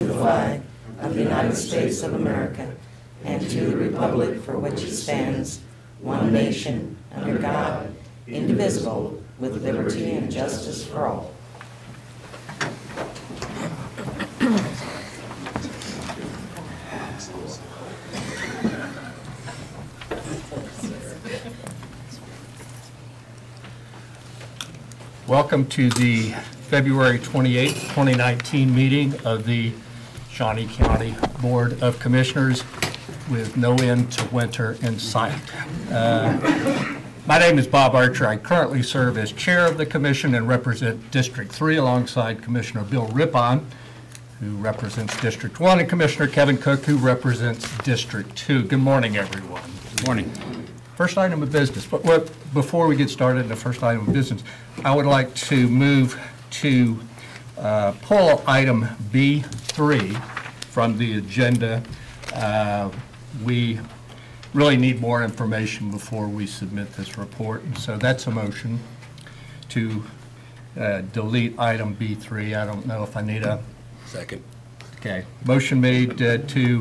the flag of the United States of America, and to the republic for which it stands, one nation, under God, indivisible, with liberty and justice for all. Welcome to the February 28, 2019 meeting of the Shawnee County Board of Commissioners with no end to winter in sight. My name is Bob Archer. I currently serve as chair of the commission and represent District 3 alongside Commissioner Bill Rippon, who represents District 1, and Commissioner Kevin Cook, who represents District 2. Good morning, everyone. Good morning. First item of business, but before we get started in the first item of business, I would like to move to pull item B3 from the agenda. We really need more information before we submit this report, and so that's a motion to delete item B3. I don't know if I need a second. Okay, motion made to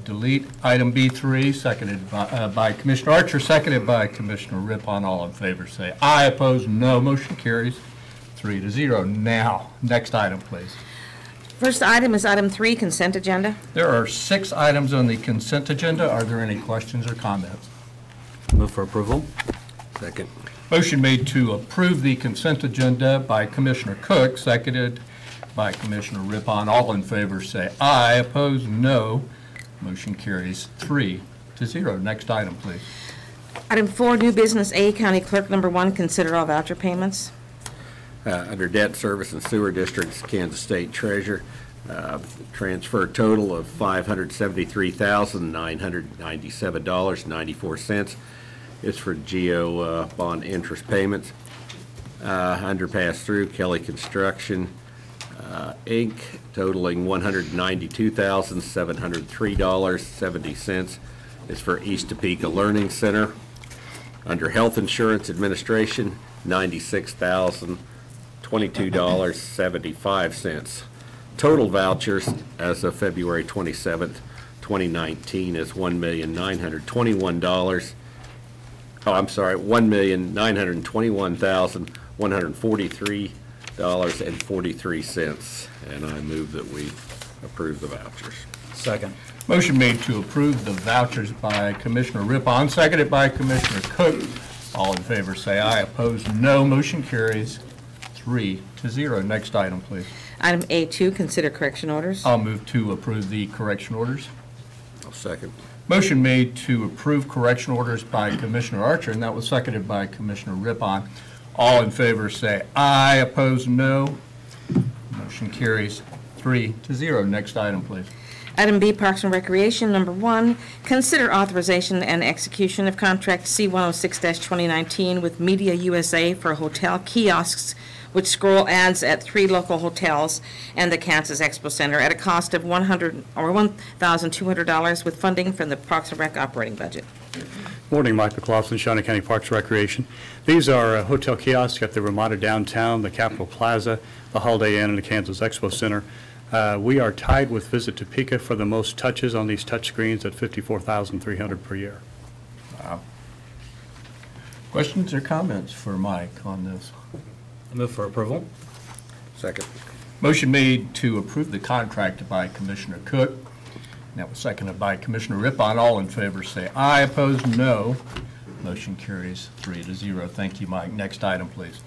delete item B3, seconded by Commissioner Archer, seconded by Commissioner Rippon. All in favor say aye. Opposed, no. Motion carries 3-0. Now, next item, please. First item is item 3, consent agenda. There are 6 items on the consent agenda. Are there any questions or comments? Move for approval. Second. Motion made to approve the consent agenda by Commissioner Cook, seconded by Commissioner Rippon. All in favor say aye. Opposed, no. Motion carries 3-0. Next item, please. Item 4, new business A, County Clerk number 1, consider all voucher payments. Under debt service and sewer districts, Kansas State Treasurer, transfer total of $573,997.94 is for GO bond interest payments. Underpass through Kelly Construction, Inc., totaling $192,703.70 is for East Topeka Learning Center. Under Health Insurance Administration, $96,022.75. Total vouchers as of February 27th, 2019 is $1,921,143.43, and I move that we approve the vouchers. Second. Motion made to approve the vouchers by Commissioner Rippon, seconded by Commissioner Cook. All in favor say aye. Opposed, no. Motion carries 3-0. Next item, please. Item A2, consider correction orders. I'll move to approve the correction orders. I'll second. Motion made to approve correction orders by Commissioner Archer, and that was seconded by Commissioner Rippon. All in favor say aye. Opposed, no. Motion carries 3-0. Next item, please. Item B, Parks and Recreation number 1, consider authorization and execution of contract C-106-2019 with Media USA for hotel kiosks which scroll ads at 3 local hotels and the Kansas Expo Center at a cost of $1,200 with funding from the Parks and Rec operating budget. Morning, Mike McLaughlin, Shawnee County Parks and Recreation. These are hotel kiosks at the Ramada Downtown, the Capitol Plaza, the Holiday Inn, and the Kansas Expo Center. We are tied with Visit Topeka for the most touches on these touch screens at 54,300 per year. Wow. Questions or comments for Mike on this? I move for approval. Second. Motion made to approve the contract by Commissioner Cook. And that was seconded by Commissioner Rippon. All in favor say aye. Opposed, no. Motion carries 3-0. Thank you, Mike. Next item, please.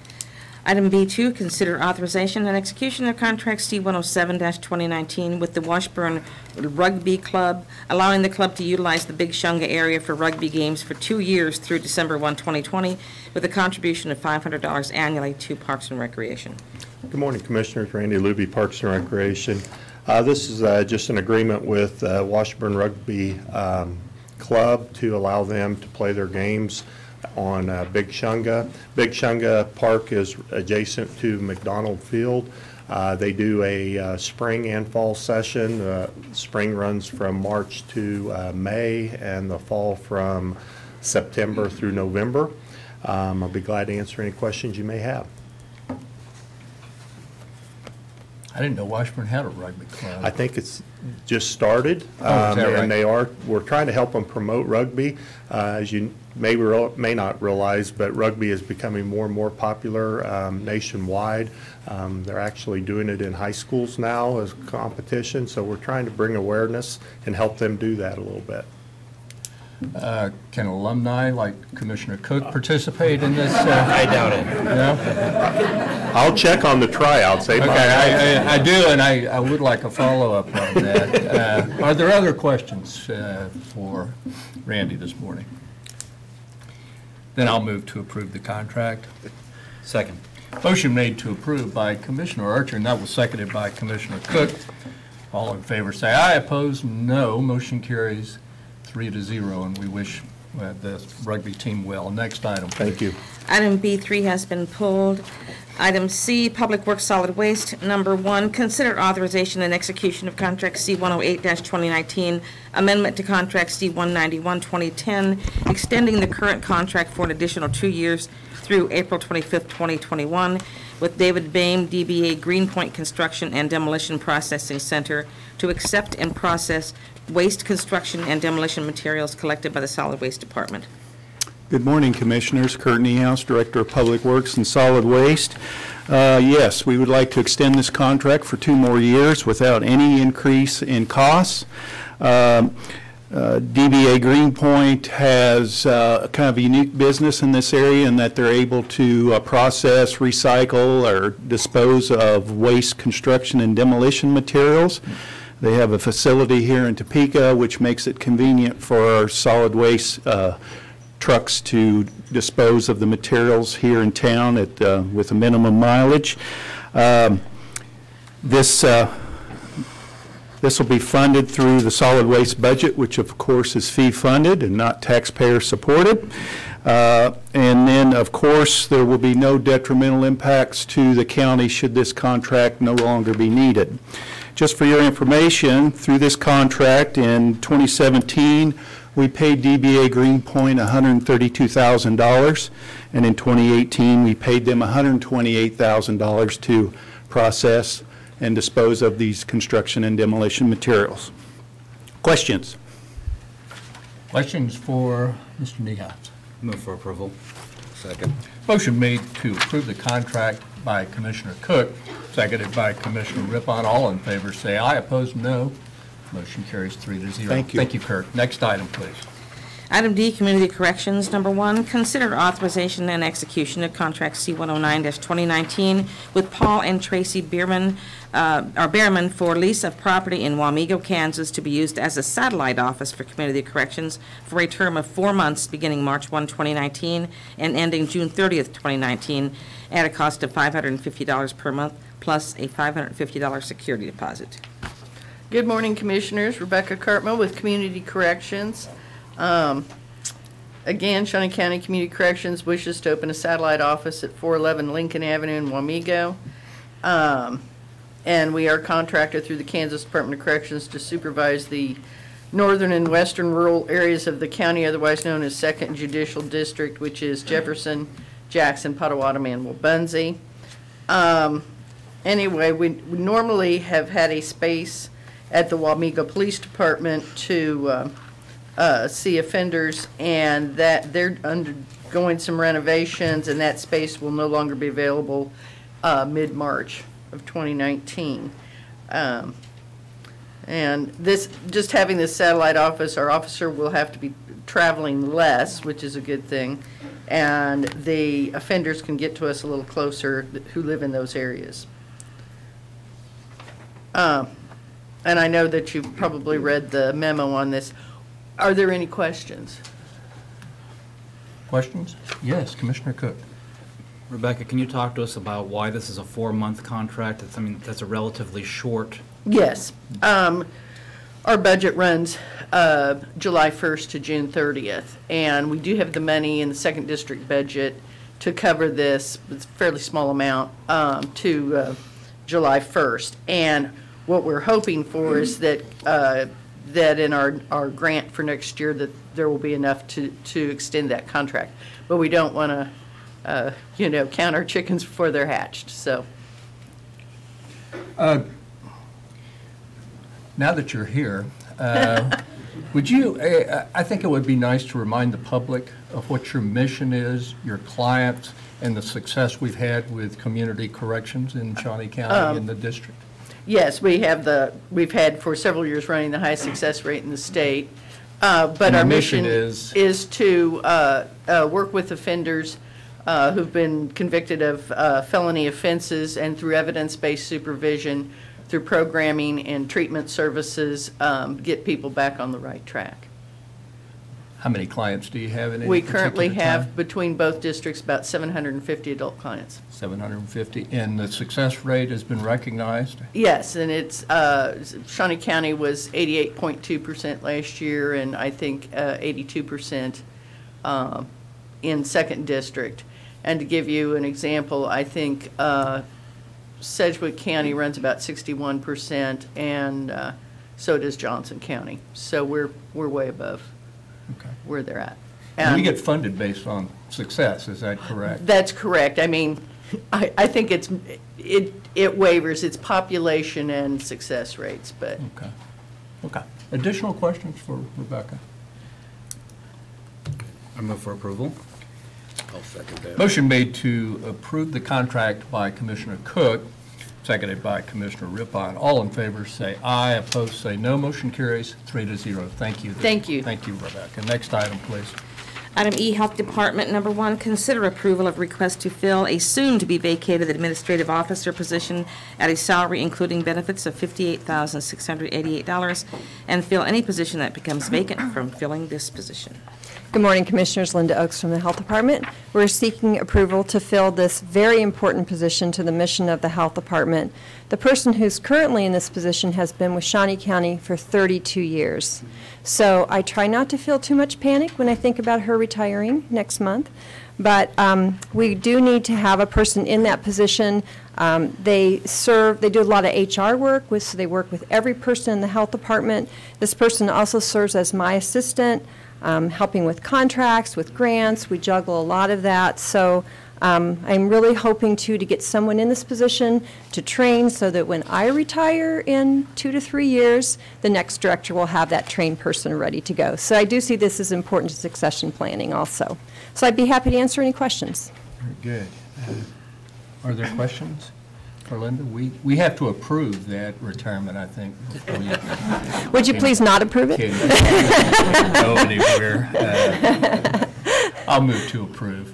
Item B2, consider authorization and execution of contract C-107-2019 with the Washburn Rugby Club, allowing the club to utilize the Big Shunga area for rugby games for 2 years through December 1, 2020, with a contribution of $500 annually to Parks and Recreation. Good morning, Commissioners. Randy Luby, Parks and Recreation. This is just an agreement with Washburn Rugby Club to allow them to play their games on Big Shunga. Big Shunga Park is adjacent to McDonald Field. They do a spring and fall session. Spring runs from March to May, and the fall from September through November. I'll be glad to answer any questions you may have. I didn't know Washburn had a rugby club. I think it's just started. Oh, is that right? And we're trying to help them promote rugby. As you may not realize, but rugby is becoming more and more popular nationwide. They're actually doing it in high schools now as competition, so we're trying to bring awareness and help them do that a little bit. Can alumni like Commissioner Cook participate in this? I doubt it. No? I'll check on the tryouts. They might. Okay, I do, and I would like a follow-up on that. Are there other questions for Randy this morning? Then I'll move to approve the contract. Second. Motion made to approve by Commissioner Archer, and that was seconded by Commissioner Cook. All in favor say aye. Opposed, no. Motion carries 3-0, and we wish the rugby team well. Next item, please. Thank you. Item B3 has been pulled. Item C, Public Works Solid Waste. Number 1, consider authorization and execution of Contract C-108-2019, amendment to Contract C-191-2010, extending the current contract for an additional 2 years through April 25th, 2021, with David Boehm, DBA Greenpoint Construction and Demolition Processing Center, to accept and process waste construction and demolition materials collected by the Solid Waste Department. Good morning, Commissioners. Kurt Niehaus, Director of Public Works and Solid Waste. Yes, we would like to extend this contract for 2 more years without any increase in costs. DBA Greenpoint has kind of a unique business in this area in that they're able to process, recycle, or dispose of waste construction and demolition materials. They have a facility here in Topeka, which makes it convenient for our solid waste trucks to dispose of the materials here in town at, with a minimum mileage. This will be funded through the solid waste budget, which of course is fee funded and not taxpayer supported. And then of course there will be no detrimental impacts to the county should this contract no longer be needed. Just for your information, through this contract in 2017, we paid DBA Greenpoint $132,000, and in 2018 we paid them $128,000 to process and dispose of these construction and demolition materials. Questions? Questions for Mr. Niehaus? Move for approval. Second. Motion made to approve the contract by Commissioner Cook, seconded by Commissioner Rippon. All in favor say aye. Opposed, no. Motion carries 3-0. Thank you. Thank you, Kirk. Next item, please. Item D, Community Corrections. Number 1, consider authorization and execution of Contract C-109-2019 with Paul and Tracy Behrman for lease of property in Wamego, Kansas, to be used as a satellite office for Community Corrections for a term of 4 months beginning March 1, 2019 and ending June 30th, 2019, at a cost of $550 per month plus a $550 security deposit. Good morning, Commissioners. Rebecca Cartmill with Community Corrections. Again, Shawnee County Community Corrections wishes to open a satellite office at 411 Lincoln Avenue in Wamego. And we are contracted through the Kansas Department of Corrections to supervise the northern and western rural areas of the county, otherwise known as 2nd Judicial District, which is Jefferson, Jackson, Potawatomi, and Wabaunsee. Anyway, we normally have had a space at the Wamego Police Department to see offenders, and that they're undergoing some renovations, and that space will no longer be available mid-March of 2019. And this, just having this satellite office, our officer will have to be traveling less, which is a good thing, and the offenders can get to us a little closer who live in those areas. And I know that you've probably read the memo on this. Are there any questions? Questions? Yes, Commissioner Cook. Rebecca, can you talk to us about why this is a 4-month contract? I mean, that's a relatively short. Yes. Our budget runs July 1st to June 30th, and we do have the money in the 2nd District budget to cover this. It's a fairly small amount to July 1st. And what we're hoping for is that that in our grant for next year that there will be enough to extend that contract. But we don't want to, count our chickens before they're hatched. So. Now that you're here, would you, I think it would be nice to remind the public of what your mission is, your clients, and the success we've had with community corrections in Shawnee County in the district. Yes, we've had for several years running the highest success rate in the state. But our mission is to work with offenders who've been convicted of felony offenses, and through evidence-based supervision, through programming and treatment services, get people back on the right track. How many clients do you have in any We particular currently have, time? between both districts, about 750 adult clients. 750, and the success rate has been recognized? Yes, and it's, Shawnee County was 88.2% last year, and I think 82% in second district. And to give you an example, I think Sedgwick County runs about 61%, and so does Johnson County. So we're way above where they're at. And we get funded based on success, is that correct? That's correct. I mean, I think it wavers. It's population and success rates, but. Okay. Okay. Additional questions for Rebecca? I move for approval. I'll second that. Motion made to approve the contract by Commissioner Cook, seconded by Commissioner Rippon. All in favor say aye, opposed say no. Motion carries 3-0. Thank you. Thank you. Thank you, Rebecca. Next item, please. Item E, Health Department, number 1, consider approval of request to fill a soon-to-be vacated administrative officer position at a salary including benefits of $58,688, and fill any position that becomes vacant from filling this position. Good morning, Commissioners. Linda Oaks from the Health Department. We're seeking approval to fill this very important position to the mission of the Health Department. The person who's currently in this position has been with Shawnee County for 32 years. So I try not to feel too much panic when I think about her retiring next month. But we do need to have a person in that position. They do a lot of HR work, so they work with every person in the Health Department. This person also serves as my assistant, helping with contracts, with grants. We juggle a lot of that. So I'm really hoping to get someone in this position to train so that when I retire in 2 to 3 years, the next director will have that trained person ready to go. So I do see this as important to succession planning also. So I'd be happy to answer any questions. Very good. Are there questions for Linda? We have to approve that retirement, I think, before you. Would you please not approve it? Go anywhere. I'll move to approve.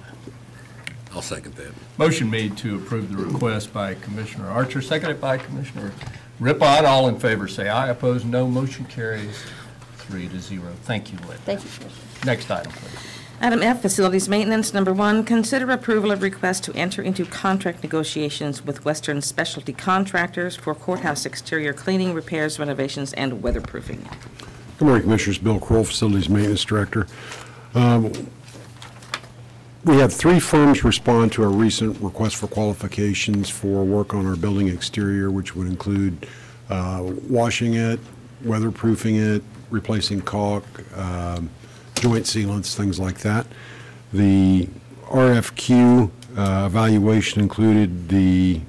I'll second that. Motion made to approve the request by Commissioner Archer, seconded by Commissioner Rippon. All in favor say aye. Opposed, no. Motion carries 3-0. Thank you, Linda. Thank you, Commissioner. Next item, please. Item F, Facilities Maintenance, number 1, consider approval of request to enter into contract negotiations with Western Specialty Contractors for courthouse exterior cleaning, repairs, renovations, and weatherproofing. Good morning, Commissioners. Bill Kroll, Facilities Maintenance Director. We had 3 firms respond to our recent request for qualifications for work on our building exterior, which would include washing it, weatherproofing it, replacing caulk, joint sealants, things like that. The RFQ evaluation included the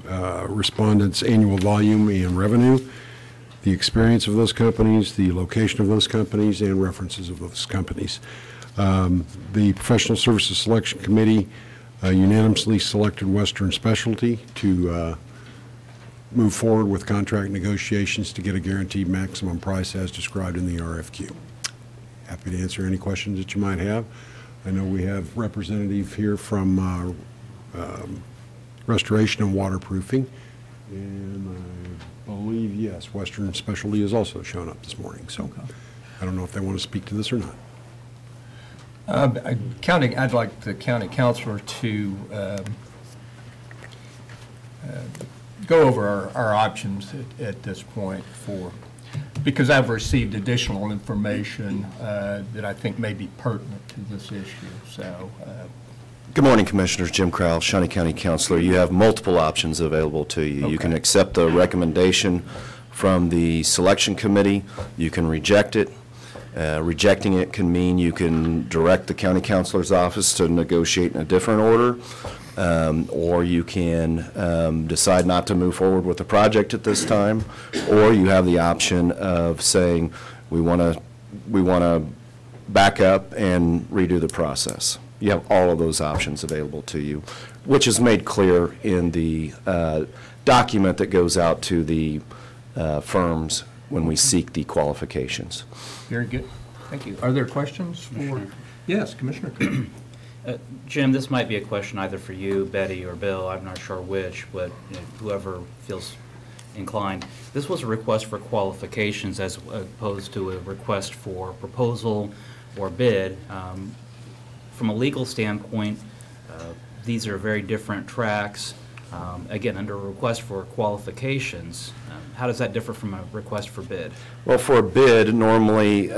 respondents' annual volume and revenue, the experience of those companies, the location of those companies, and references of those companies. The Professional Services Selection Committee unanimously selected Western Specialty to move forward with contract negotiations to get a guaranteed maximum price as described in the RFQ. Happy to answer any questions that you might have. I know we have representative here from Restoration and Waterproofing, and I believe, yes, Western Specialty has also shown up this morning. So I don't know if they want to speak to this or not. I'd like the county councilor to go over our options at this point because I've received additional information that I think may be pertinent to this issue. So, good morning, Commissioners. Jim Crowell, Shawnee County Councilor. You have multiple options available to you. Okay. You can accept the recommendation from the selection committee. You can reject it. Rejecting it can mean you can direct the county councilor's office to negotiate in a different order, or you can decide not to move forward with the project at this time, or you have the option of saying, we want to back up and redo the process. You have all of those options available to you, which is made clear in the document that goes out to the firms when we seek the qualifications. Very good. Thank you. Are there questions for? Yes, Commissioner. Jim, this might be a question either for you, Betty, or Bill. I'm not sure which, but whoever feels inclined. This was a request for qualifications as opposed to a request for proposal or bid. From a legal standpoint, these are very different tracks. Again, under a request for qualifications, how does that differ from a request for bid? Well, for a bid, normally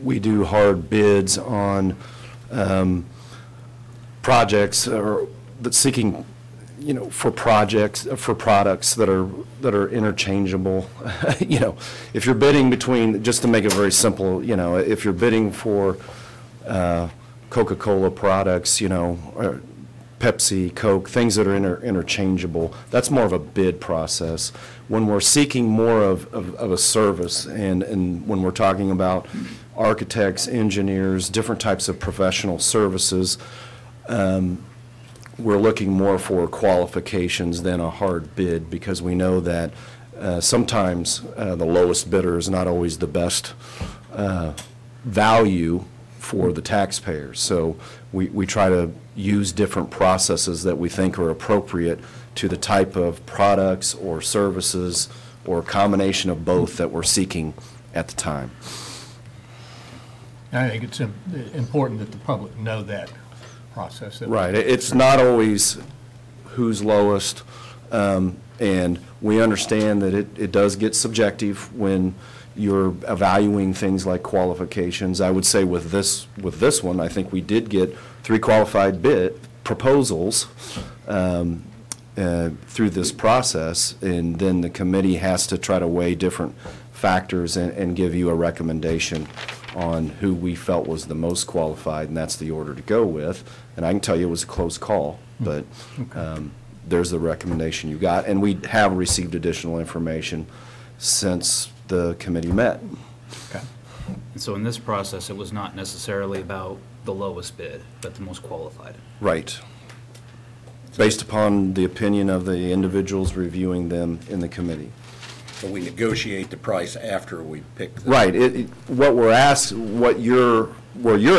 we do hard bids on projects or that seeking, for projects, for products that are interchangeable. If you're bidding between, just to make it very simple, if you're bidding for Coca-Cola products, or Pepsi, Coke, things that are interchangeable, that's more of a bid process. When we're seeking more of a service, and when we're talking about architects, engineers, different types of professional services, we're looking more for qualifications than a hard bid, because we know that sometimes the lowest bidder is not always the best value for the taxpayers. So we try to use different processes that we think are appropriate to the type of products or services or a combination of both that we're seeking at the time. I think it's important that the public know that process. Right. It's not always who's lowest, and we understand that it does get subjective when you're evaluating things like qualifications. I would say with this one, I think we did get 3 qualified bid proposals through this process, and then the committee has to try to weigh different factors and give you a recommendation on who we felt was the most qualified, and that's the order to go with. And I can tell you it was a close call, but there's the recommendation you got. And we have received additional information since the committee met. Okay. And so in this process, it was not necessarily about the lowest bid, but the most qualified. Right. Based upon the opinion of the individuals reviewing them in the committee. So we negotiate the price after we pick them. Right. What we're asked, where you're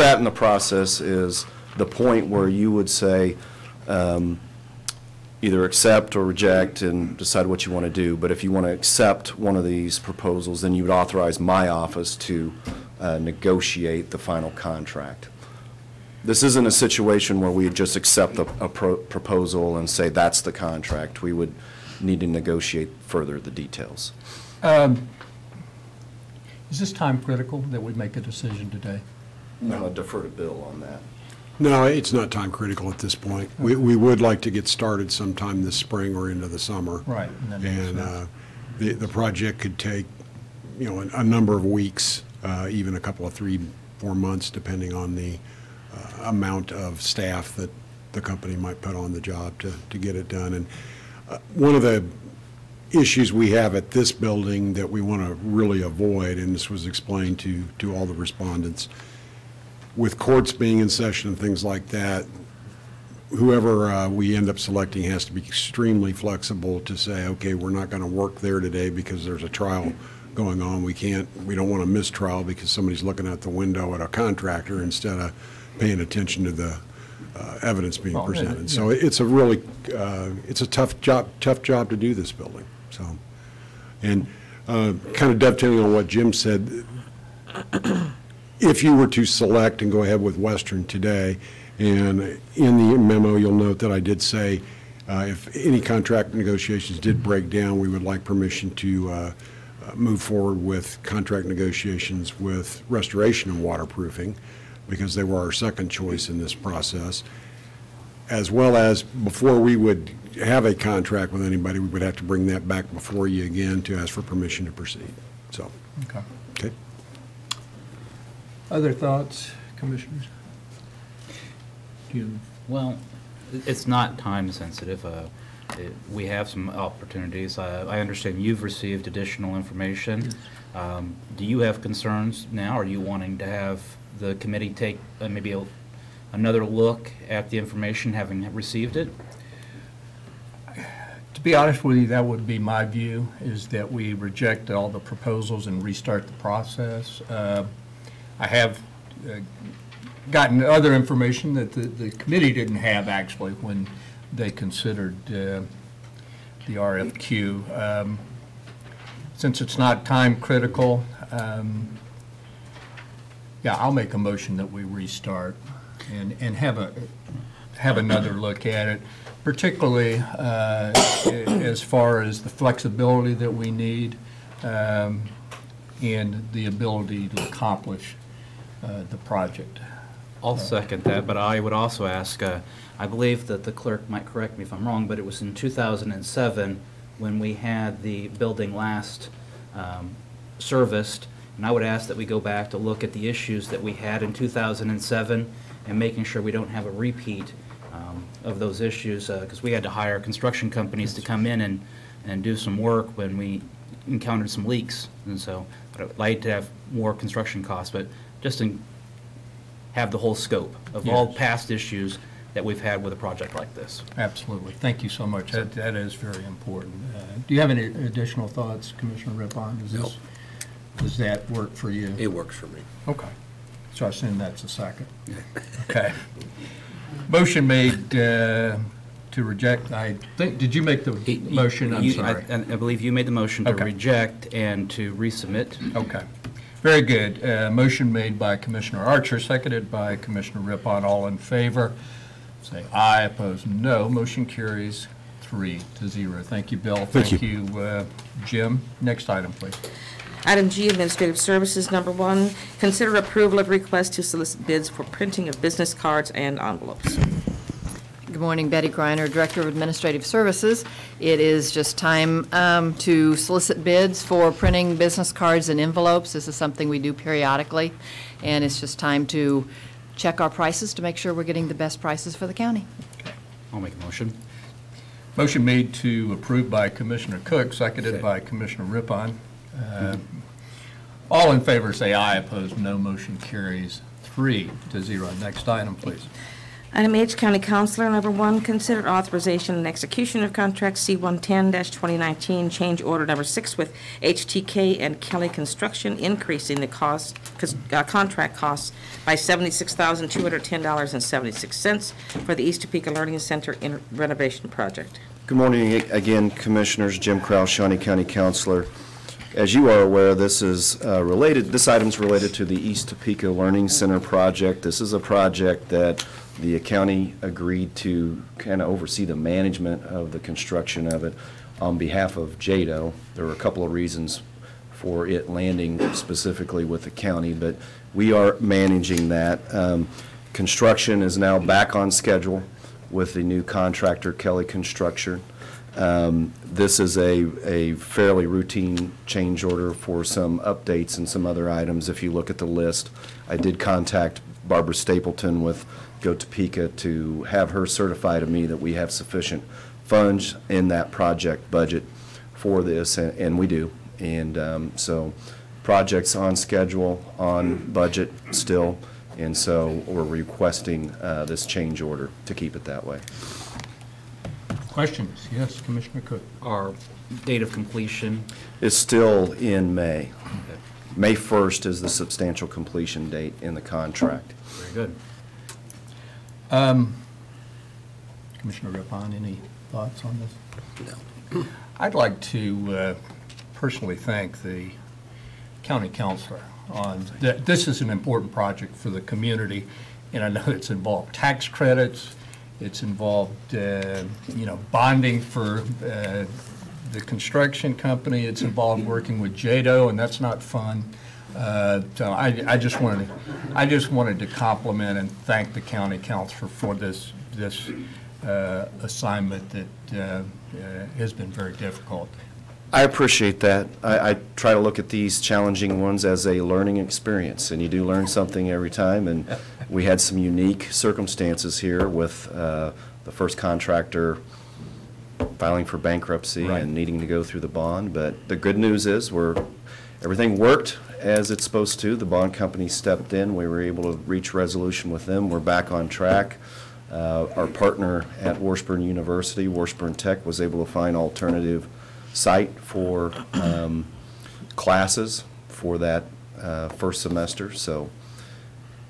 at in the process is the point where you would say either accept or reject and decide what you want to do. But if you want to accept one of these proposals, then you would authorize my office to negotiate the final contract. This isn't a situation where we just accept a proposal and say that's the contract. We would need to negotiate further the details. Is this time critical that we make a decision today? I'll defer to Bill on that. No, it's not time critical at this point. We would like to get started sometime this spring or into the summer. Right. And the project could take, a number of weeks, even a couple of 3-4 months, depending on the amount of staff that the company might put on the job to get it done. And one of the issues we have at this building that we want to really avoid, and this was explained to all the respondents, with courts being in session and things like that, whoever we end up selecting has to be extremely flexible to say, okay, we're not going to work there today because there's a trial going on. We don't want to miss trial because somebody's looking out the window at a contractor instead of paying attention to the evidence being presented. Yeah. So it's a really, it's a tough job to do this building. So, and kind of dovetailing on what Jim said, if you were to select and go ahead with Western today, and in the memo you'll note that I did say if any contract negotiations did break down, we would like permission to move forward with contract negotiations with restoration and waterproofing, because they were our second choice in this process, as well as before we would have a contract with anybody, we would have to bring that back before you again to ask for permission to proceed. So, okay. Other thoughts, commissioners? Well, it's not time sensitive. We have some opportunities. I understand you've received additional information. Do you have concerns now? Are you wanting to have the committee take maybe another look at the information, having received it? To be honest with you, that would be my view, is that we reject all the proposals and restart the process. I have gotten other information that the committee didn't have actually when they considered the RFQ. Since it's not time critical, yeah, I'll make a motion that we restart and have another look at it, particularly as far as the flexibility that we need and the ability to accomplish the project. I'll second that, but I would also ask, I believe that the clerk might correct me if I'm wrong, but it was in 2007 when we had the building last serviced, and I would ask that we go back to look at the issues that we had in 2007 and making sure we don't have a repeat of those issues, because we had to hire construction companies to come in and do some work when we encountered some leaks, and so I'd like to have more construction costs, but just to have the whole scope of all past issues that we've had with a project like this. Absolutely. Thank you so much. That is very important. Do you have any additional thoughts, Commissioner Rippon? No. Does that work for you? It works for me. Okay. So I assume that's a second. Okay. Motion made to reject. I think, did you make the motion? I'm sorry. I believe you made the motion to reject and to resubmit. Okay. Very good. Motion made by Commissioner Archer, seconded by Commissioner Rippon. All in favor, say aye. Opposed, no. Motion carries 3-0. Thank you, Bill. Thank you, Jim. Next item, please. Item G, Administrative Services, number 1, consider approval of request to solicit bids for printing of business cards and envelopes. Good morning, Betty Greiner, Director of Administrative Services. It is just time to solicit bids for printing business cards and envelopes. This is something we do periodically, and it's just time to check our prices to make sure we're getting the best prices for the county. Okay. I'll make a motion. Motion made to approve by Commissioner Cook, seconded by Commissioner Rippon. All in favor say aye. Opposed, no. Motion carries 3-0. Next item, please. Item H, County Councilor, number 1, consider authorization and execution of contract C-110-2019, change order number 6 with HTK and Kelly Construction, increasing the contract costs by $76,210.76 for the East Topeka Learning Center renovation project. Good morning again, Commissioners. Jim Krause, Shawnee County Councilor. As you are aware, this is this item is related to the East Topeka Learning Center project. This is a project that the county agreed to kind of oversee the management of the construction of it on behalf of JADO. There were a couple of reasons for it landing specifically with the county, but we are managing that. Construction is now back on schedule with the new contractor, Kelly Construction. This is a fairly routine change order for some updates and some other items. If you look at the list, I did contact Barbara Stapleton with Go Topeka to have her certify to me that we have sufficient funds in that project budget for this, and we do. And so project's on schedule, on budget still, and so we're requesting this change order to keep it that way. Questions? Yes, Commissioner Cook. Our date of completion is still in May. Okay. May 1st is the substantial completion date in the contract. Very good. Commissioner Rippon, any thoughts on this? No. I'd like to personally thank the county councilor on this is an important project for the community, and I know it's involved tax credits. It's involved, bonding for the construction company. It's involved working with JADO, and that's not fun. So I just wanted to compliment and thank the county council for this assignment that has been very difficult. I appreciate that. I try to look at these challenging ones as a learning experience, and you do learn something every time. And we had some unique circumstances here with the first contractor filing for bankruptcy and needing to go through the bond. But the good news is everything worked as it's supposed to. The bond company stepped in. We were able to reach resolution with them. We're back on track. Our partner at Washburn University, Washburn Tech, was able to find alternative site for classes for that first semester, so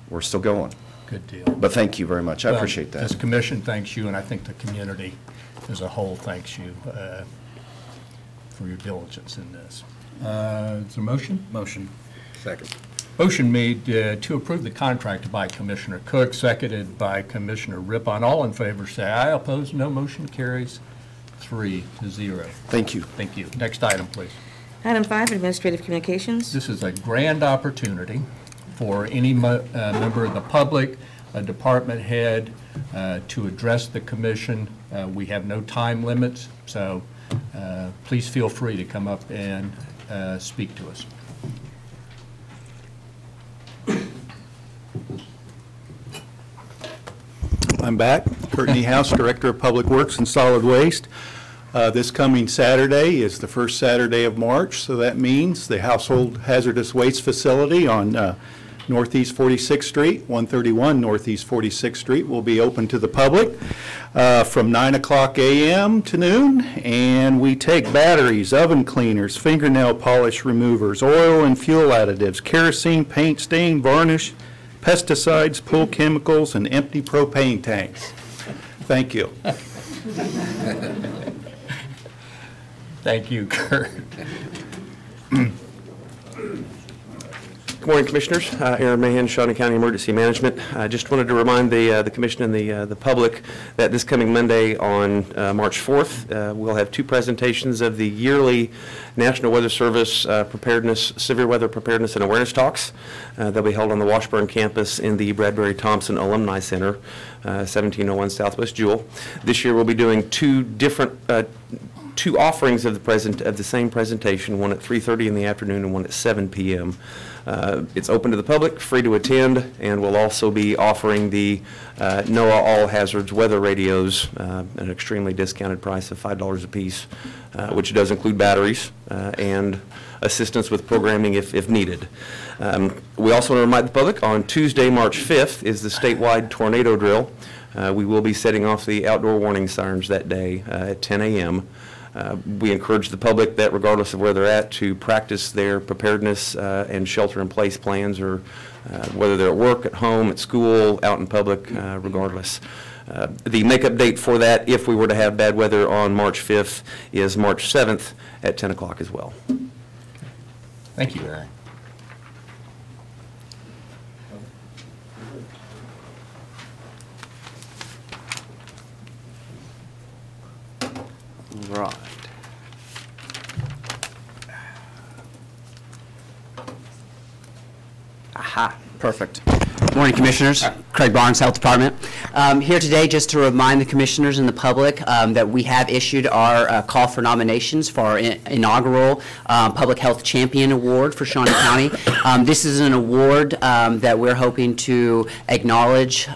we're still going. Good deal. But thank you very much. I appreciate that. This commission thanks you, and I think the community as a whole thanks you for your diligence in this. Is there a motion? Motion. Second. Motion made to approve the contract by Commissioner Cook, seconded by Commissioner Rippon. All in favor say aye. Opposed, no. Motion carries 3-0. Thank you. Thank you. Next item, please. Item 5, Administrative Communications. This is a grand opportunity for any member of the public, a department head, to address the commission. We have no time limits, so please feel free to come up and speak to us. I'm back. Courtney House, Director of Public Works and Solid Waste. This coming Saturday is the first Saturday of March, so that means the Household Hazardous Waste Facility on Northeast 46th Street, 131 Northeast 46th Street, will be open to the public from 9 o'clock a.m. to noon, and we take batteries, oven cleaners, fingernail polish removers, oil and fuel additives, kerosene, paint, stain, varnish, pesticides, pool chemicals, and empty propane tanks. Thank you. Thank you, Kurt. Good morning, Commissioners. Aaron Mahan, Shawnee County Emergency Management. I just wanted to remind the Commission and the public that this coming Monday on March 4th, we'll have two presentations of the yearly National Weather Service Severe Weather Preparedness and Awareness Talks. They'll be held on the Washburn campus in the Bradbury Thompson Alumni Center, 1701 Southwest Jewel. This year we'll be doing two offerings of the same presentation, one at 3:30 in the afternoon and one at 7 p.m. It's open to the public, free to attend, and we'll also be offering the NOAA All Hazards weather radios at an extremely discounted price of $5 a piece, which does include batteries and assistance with programming if needed. We also want to remind the public, on Tuesday, March 5th, is the statewide tornado drill. We will be setting off the outdoor warning sirens that day at 10 a.m. We encourage the public that regardless of where they're at to practice their preparedness and shelter-in-place plans, or whether they're at work, at home, at school, out in public, regardless. The makeup date for that, if we were to have bad weather on March 5th, is March 7th at 10 o'clock as well. Thank you, Aaron. Right. Aha, perfect. Morning, Commissioners. Craig Barnes, Health Department. Here today just to remind the Commissioners and the public that we have issued our call for nominations for our inaugural Public Health Champion Award for Shawnee County. This is an award that we're hoping to acknowledge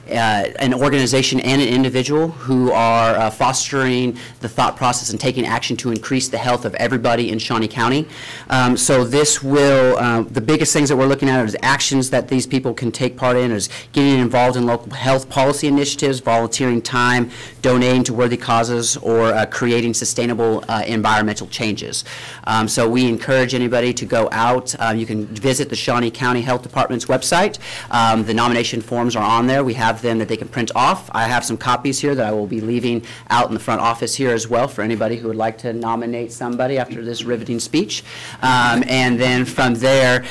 an organization and an individual who are fostering the thought process and taking action to increase the health of everybody in Shawnee County. So this will, the biggest things that we're looking at is actions that these people can take part in, is getting involved in local health policy initiatives, volunteering time, donating to worthy causes, or creating sustainable environmental changes. So we encourage anybody to go out. You can visit the Shawnee County Health Department's website. The nomination forms are on there. We have them that they can print off. I have some copies here that I will be leaving out in the front office here as well for anybody who would like to nominate somebody after this riveting speech. And then from there,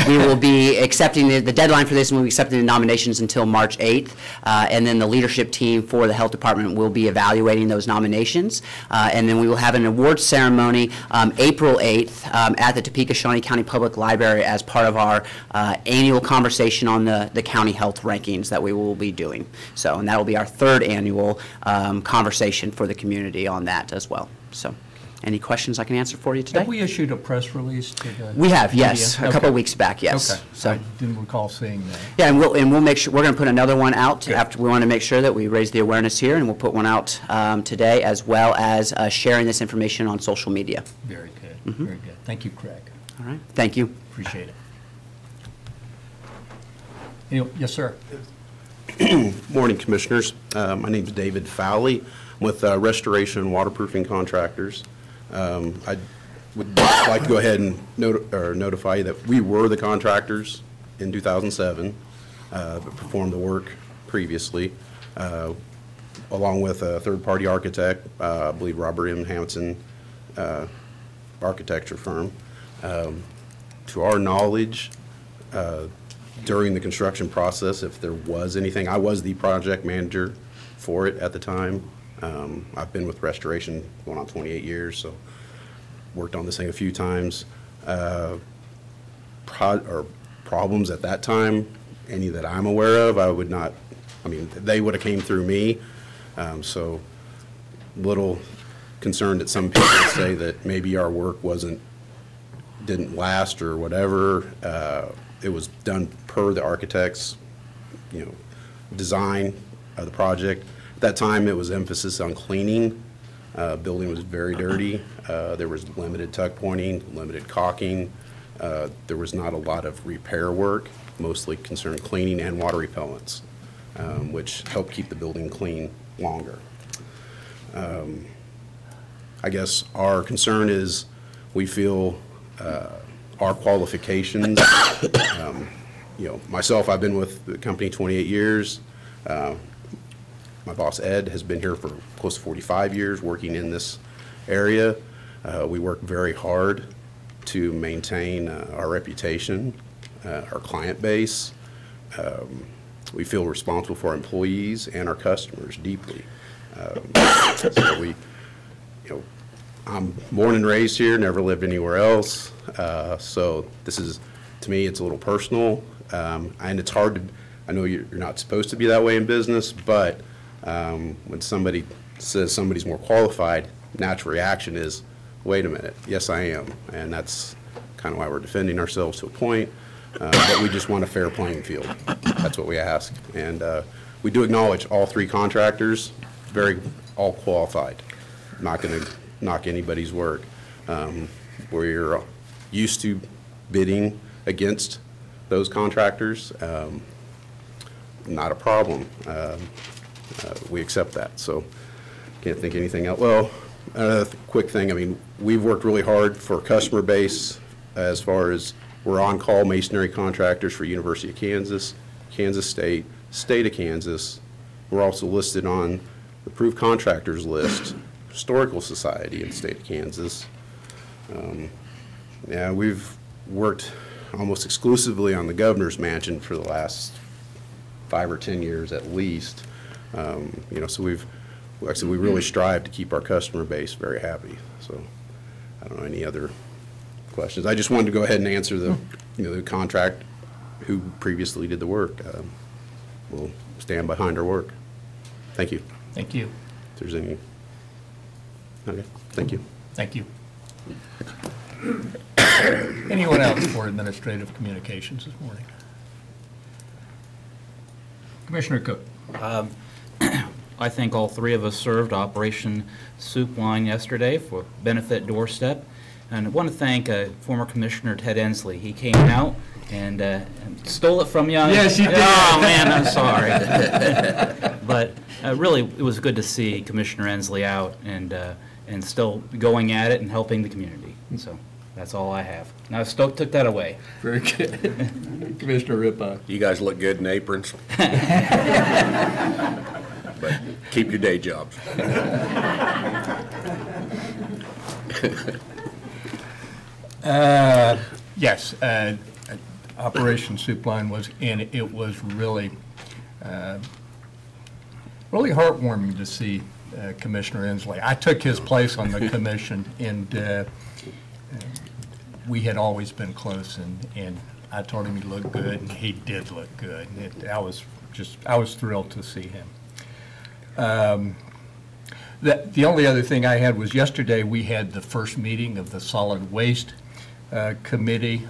we will be accepting the deadline for this, and we'll be accepting the nominations until March 8th. And then the leadership team for the Health Department will be evaluating those nominations. And then we will have an awards ceremony April 8th at the Topeka Shawnee County Public Library as part of our annual conversation on the county health rankings that we will be doing. So, and that will be our third annual conversation for the community on that as well. So, Any questions I can answer for you today? Have we issued a press release to the? We have, yes, media? a couple Okay. weeks back, yes. Okay. So, I didn't recall seeing that. yeah, and we'll make sure, we're going to put another one out after, we want to make sure that we raise the awareness here, and we'll put one out today, as well as sharing this information on social media. Very good, very good. Thank you, Craig. All right, thank you. Appreciate it. Yes, sir. Morning, Commissioners. My name is David Fowley. I'm with Restoration and Waterproofing Contractors. I would like to go ahead and notify you that we were the contractors in 2007, but performed the work previously, along with a third-party architect, I believe Robert M. Hampson architecture firm. To our knowledge, during the construction process, if there was anything, I was the project manager for it at the time. I've been with Restoration going on 28 years, so worked on this thing a few times. Problems at that time, any that I'm aware of, I would not, I mean, they would have came through me. So little concerned that some people say that maybe our work didn't last or whatever. It was done per the architect's, design of the project. At that time, it was emphasis on cleaning. Building was very dirty. There was limited tuck pointing, limited caulking. There was not a lot of repair work, mostly concerned cleaning and water repellents, which helped keep the building clean longer. I guess our concern is we feel our qualifications, myself, I've been with the company 28 years. My boss, Ed, has been here for close to 45 years working in this area. We work very hard to maintain our reputation, our client base. We feel responsible for our employees and our customers deeply. So I'm born and raised here, never lived anywhere else. So this is, to me, it's a little personal. And it's hard to, I know you're not supposed to be that way in business, but when somebody says somebody's more qualified, natural reaction is, wait a minute, yes, I am. And that's kind of why we're defending ourselves to a point. But we just want a fair playing field. That's what we ask. And we do acknowledge all three contractors, all qualified. I'm not going to knock anybody's work. We're used to bidding against those contractors. Not a problem. We accept that, so can't think anything else. Well, quick thing, I mean, we've worked really hard for customer base as far as we're on-call masonry contractors for University of Kansas, Kansas State, State of Kansas. We're also listed on the approved contractors list, Historical Society in the state of Kansas. Yeah, we've worked almost exclusively on the governor's mansion for the last 5 or 10 years at least. So like I said, we really strive to keep our customer base very happy. So I don't know any other questions. I just wanted to go ahead and answer the contract who previously did the work. We'll stand behind our work. Thank you. Thank you. If there's any, okay, thank you. Thank you. Anyone else for administrative communications this morning? Commissioner Cook. I think all three of us served Operation Soup Line yesterday for Benefit Doorstep. And I want to thank former Commissioner Ted Ensley. He came out and stole it from you. Yes, he did. Oh, man, I'm sorry. But really, it was good to see Commissioner Ensley out and still going at it and helping the community. So that's all I have. Now, Stoke took that away. Very good. Commissioner Ripa. You guys look good in aprons. But keep your day jobs. Yes, Operation Soup Line was, and it was really, really heartwarming to see Commissioner Ensley. I took his place on the commission, and we had always been close, and I told him he looked good, and he did look good. I was thrilled to see him. The only other thing I had was yesterday, we had the first meeting of the Solid Waste Committee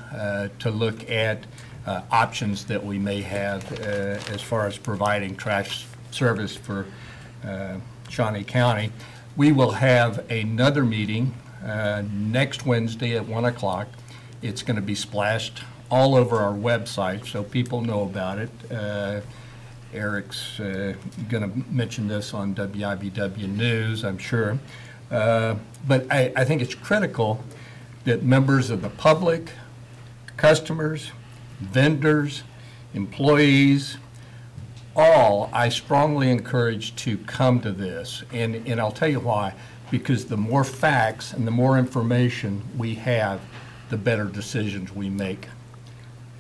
to look at options that we may have as far as providing trash service for Shawnee County. We will have another meeting next Wednesday at 1 o'clock. It's going to be splashed all over our website so people know about it. Eric's going to mention this on WIBW News, I'm sure. But I think it's critical that members of the public, customers, vendors, employees, all, I strongly encourage to come to this. And I'll tell you why. Because the more facts and the more information we have, the better decisions we make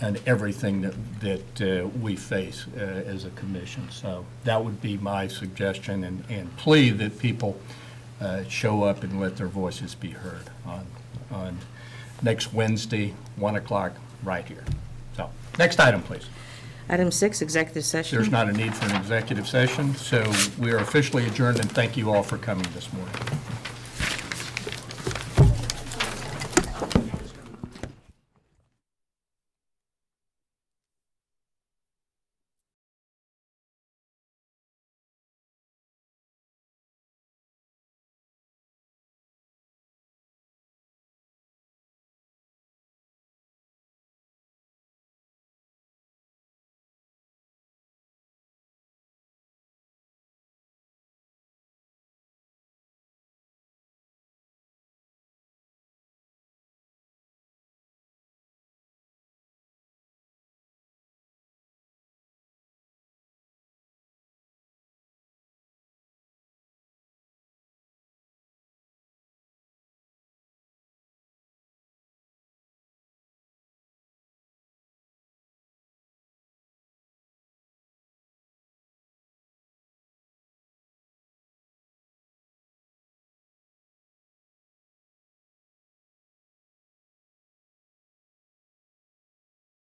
and everything that we face as a commission. So that would be my suggestion and plea that people show up and let their voices be heard on next Wednesday, 1 o'clock, right here. So, next item, please. Item 6, executive session. There's not a need for an executive session, so we are officially adjourned, and thank you all for coming this morning.